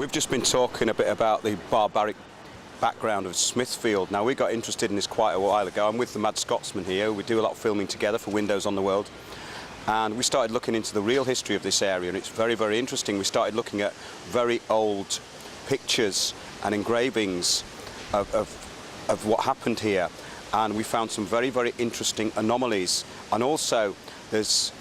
We've just been talking a bit about the barbaric background of Smithfield. Now, we got interested in this quite a while ago. I'm with the Mad Scotsman here. We do a lot of filming together for Windows on the World. And we started looking into the real history of this area, and it's very, very interesting. We started looking at very old pictures and engravings of what happened here. And we found some very, very interesting anomalies. And also, there's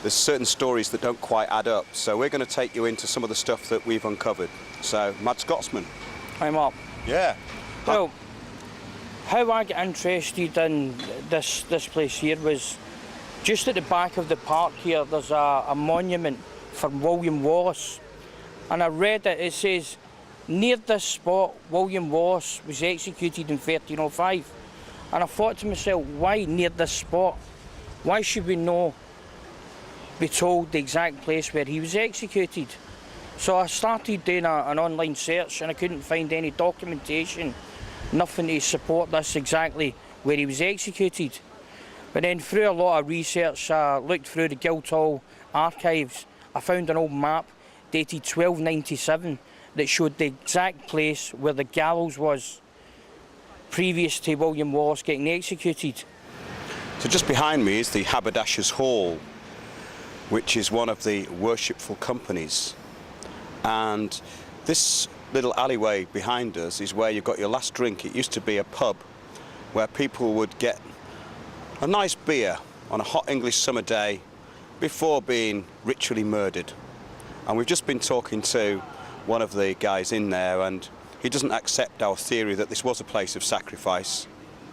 certain stories that don't quite add up. So we're going to take you into some of the stuff that we've uncovered. So, Mad Scotsman. I'm up. Yeah. Well, how I got interested in this place here was just at the back of the park here. There's a monument from William Wallace, and I read it. It says, near this spot, William Wallace was executed in 1305. And I thought to myself, why near this spot? Why should we be told the exact place where he was executed? So I started doing an online search, and I couldn't find any documentation, nothing to support this exactly where he was executed. But then through a lot of research, I looked through the Guildhall archives. I found an old map dated 1297 that showed the exact place where the gallows was previous to William Wallace getting executed. So just behind me is the Haberdashers Hall, which is one of the worshipful companies. And this little alleyway behind us is where you got your last drink. It used to be a pub where people would get a nice beer on a hot English summer day before being ritually murdered. And we've just been talking to one of the guys in there, and he doesn't accept our theory that this was a place of sacrifice,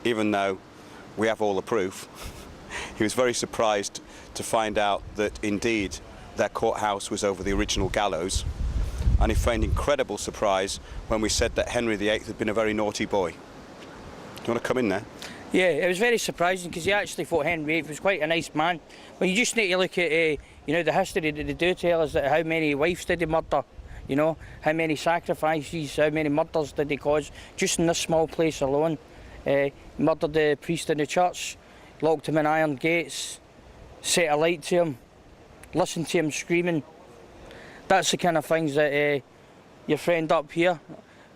even though we have all the proof. He was very surprised to find out that indeed their courthouse was over the original gallows, and he found incredible surprise when we said that Henry VIII had been a very naughty boy. Do you want to come in there? Yeah, it was very surprising because he actually thought Henry VIII was quite a nice man. But you just need to look at, you know, the history that they do tell us, that how many wives did he murder, you know, how many sacrifices, how many murders did he cause, just in this small place alone. Murdered the priest in the church, locked him in iron gates, set a light to him, listened to him screaming. That's the kind of things that your friend up here,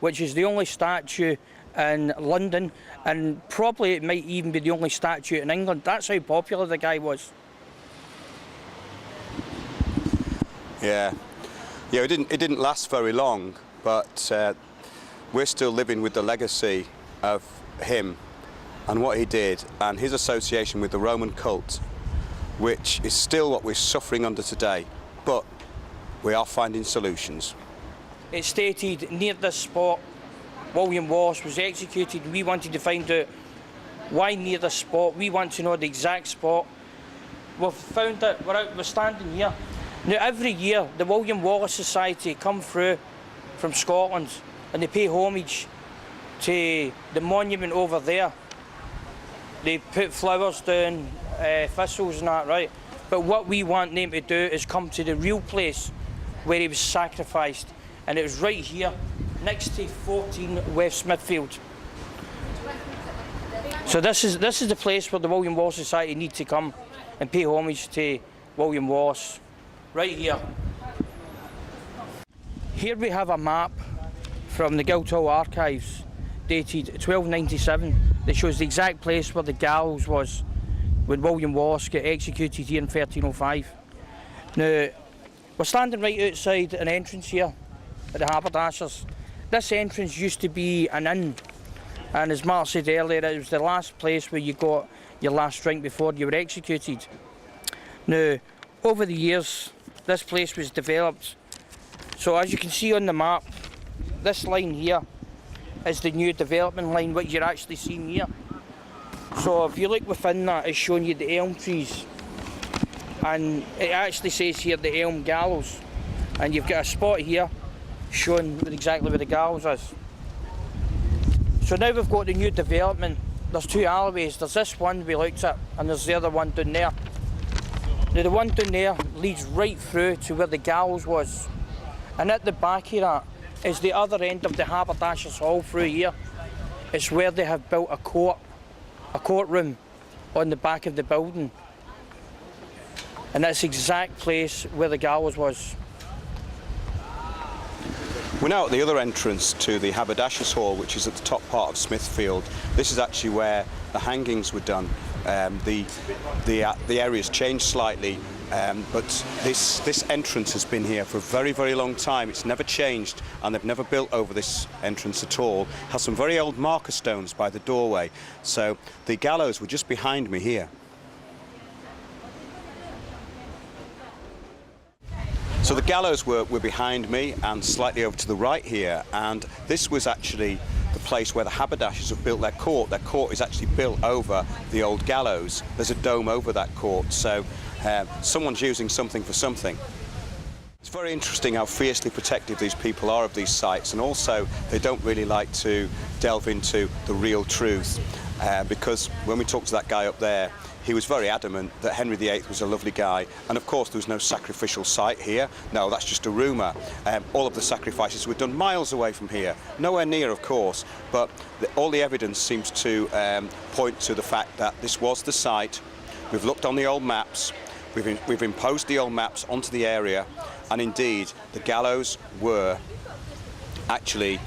which is the only statue in London, and probably it might even be the only statue in England. That's how popular the guy was. Yeah, it didn't last very long, but we're still living with the legacy of him and what he did, and his association with the Roman cult, which is still what we're suffering under today, but we are finding solutions. It stated near this spot William Wallace was executed. We wanted to find out why near this spot. We want to know the exact spot. We've found it. We're standing here. Now, every year the William Wallace Society come through from Scotland, and they pay homage to the monument over there. They put flowers down, thistles and that, right? But what we want them to do is come to the real place where he was sacrificed, and it was right here, next to 14 West Smithfield. So this is the place where the William Wallace Society need to come and pay homage to William Wallace, right here. Here we have a map from the Guildhall archives, dated 1297, that shows the exact place where the gallows was when William Wallace got executed here in 1305. Now, we're standing right outside an entrance here at the Haberdashers. This entrance used to be an inn, and as Mark said earlier, it was the last place where you got your last drink before you were executed. Now, over the years, this place was developed. So as you can see on the map, this line here is the new development line, which you're actually seeing here. So if you look within that, it's showing you the elm trees. And it actually says here the elm gallows. And you've got a spot here showing exactly where the gallows is. So now we've got the new development. There's two alleyways. There's this one we looked at, and there's the other one down there. Now the one down there leads right through to where the gallows was. And at the back of that is the other end of the Haberdashers Hall through here. It's where they have built a courtroom on the back of the building. And that's the exact place where the gallows was. We're now at the other entrance to the Haberdashers Hall, which is at the top part of Smithfield. This is actually where the hangings were done. The area's changed slightly, but this entrance has been here for a very, very long time. It's never changed, and they've never built over this entrance at all. It has some very old marker stones by the doorway. So the gallows were just behind me here. So the gallows were behind me and slightly over to the right here, and this was actually the place where the haberdashers have built their court. Their court is actually built over the old gallows. There's a dome over that court, so someone's using something for something. It's very interesting how fiercely protective these people are of these sites, and also they don't really like to delve into the real truth, because when we talked to that guy up there, he was very adamant that Henry VIII was a lovely guy, and of course there was no sacrificial site here. No, that's just a rumour. All of the sacrifices were done miles away from here, nowhere near of course, but all the evidence seems to point to the fact that this was the site. We've looked on the old maps, we've imposed the old maps onto the area, and indeed the gallows were actually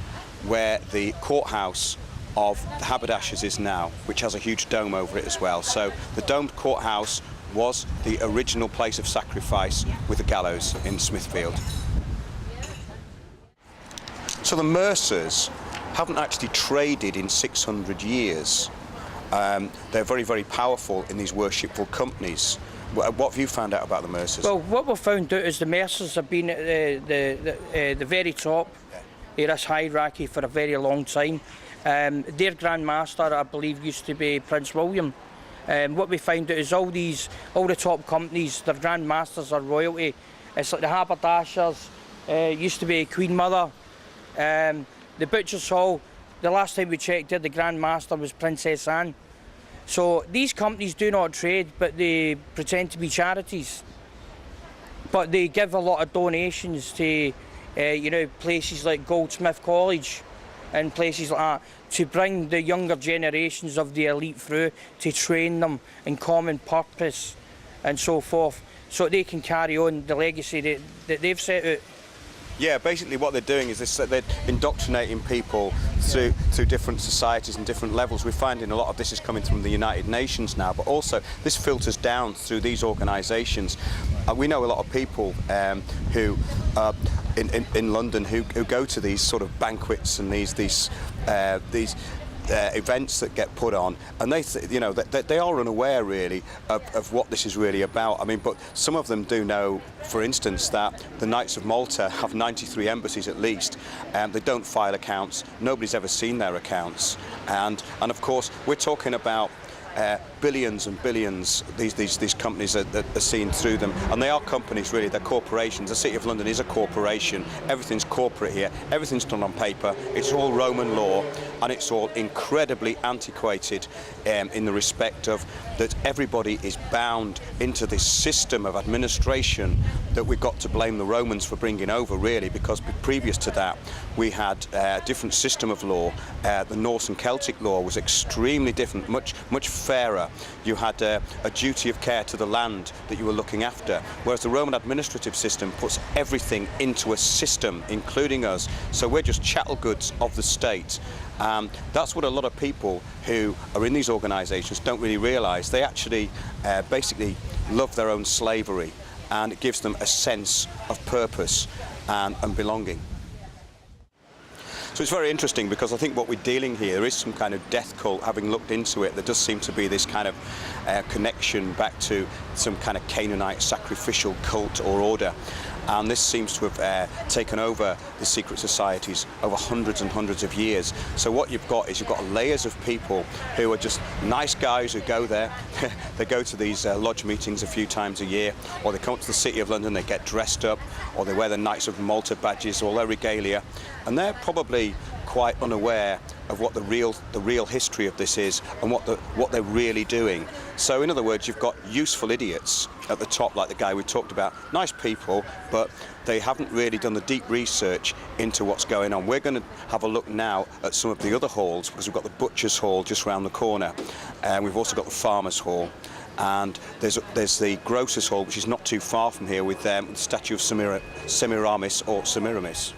where the courthouse of the Haberdashers is now, which has a huge dome over it as well. So the domed courthouse was the original place of sacrifice with the gallows in Smithfield. So the mercers haven't actually traded in 600 years. They're very, very powerful in these worshipful companies. What have you found out about the mercers? Well, what we've found out is the mercers have been at the very top of this hierarchy for a very long time. Their Grand Master, I believe, used to be Prince William. What we found out is all the top companies, their Grand Masters are royalty. It's like the Haberdashers, used to be Queen Mother. The Butchers Hall, the last time we checked it, the Grand Master was Princess Anne. So these companies do not trade, but they pretend to be charities. But they give a lot of donations to, places like Goldsmith College and places like that, to bring the younger generations of the elite through, to train them in common purpose and so forth, so they can carry on the legacy that they've set out. Yeah, basically what they're doing is they're indoctrinating people through different societies and different levels. We're finding a lot of this is coming from the United Nations now, but also this filters down through these organisations. We know a lot of people who in London who go to these sort of banquets and these events that get put on, and they are unaware really of what this is really about. I mean, but some of them do know, for instance, that the Knights of Malta have 93 embassies at least, and they don't file accounts. Nobody's ever seen their accounts, and of course we're talking about billions and billions. These companies are seen through them, and they are companies really. They're corporations. The City of London is a corporation. Everything's corporate here. Everything's done on paper. It's all Roman law, and it's all incredibly antiquated in the respect of that everybody is bound into this system of administration that we've got to blame the Romans for bringing over, really, because previous to that we had a different system of law. The Norse and Celtic law was extremely different, much fairer. You had a duty of care to the land that you were looking after, whereas the Roman administrative system puts everything into a system, including us. So we're just chattel goods of the state. That's what a lot of people who are in these organisations don't really realise. They actually basically love their own slavery, and it gives them a sense of purpose and belonging. So it's very interesting, because I think what we're dealing here is some kind of death cult. Having looked into it, there does seem to be this kind of connection back to some kind of Canaanite sacrificial cult or order. And this seems to have taken over the secret societies over hundreds and hundreds of years. So what you've got is you've got layers of people who are just nice guys who go there. They go to these lodge meetings a few times a year, or they come up to the City of London, they get dressed up, or they wear the Knights of Malta badges or their regalia, and they're probably quite unaware of what the real history of this is and what they're really doing. So in other words, you've got useful idiots at the top, like the guy we talked about, nice people, but they haven't really done the deep research into what's going on. We're going to have a look now at some of the other halls, because we've got the Butchers Hall just round the corner, and we've also got the Farmers Hall, and there's the Grocers Hall, which is not too far from here, with the statue of Semiramis or Semiramis.